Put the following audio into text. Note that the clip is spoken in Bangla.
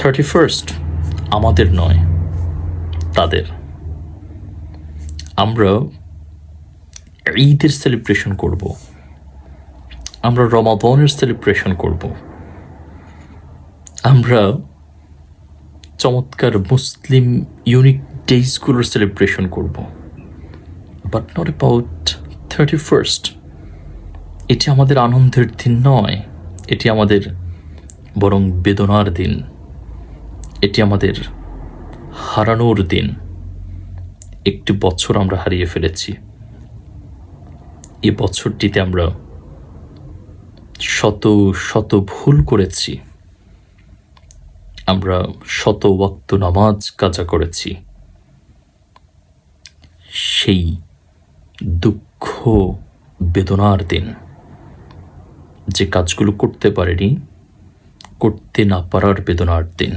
31st আমাদের নয়, তাদের। আমরা ঈদের সেলিব্রেশন করব, আমরা রমাদানের সেলিব্রেশন করব, আমরা চমৎকার মুসলিম ইউনিক ডেজগুলোর সেলিব্রেশন করব, বাট নট অ্যাবাউট 31st। এটি আমাদের আনন্দের দিন নয়, এটি আমাদের বরং বেদনার দিন, এটি আমাদের হারানোর দিন। একটি বছর আমরা হারিয়ে ফেলেছি। এ বছরটিতে আমরা শত শত ভুল করেছি, আমরা শত ওয়াক্ত নামাজ কাজা করেছি। সেই দুঃখ বেদনার দিন, যে কাজগুলো করতে পারিনি, করতে না পারার বেদনার দিন।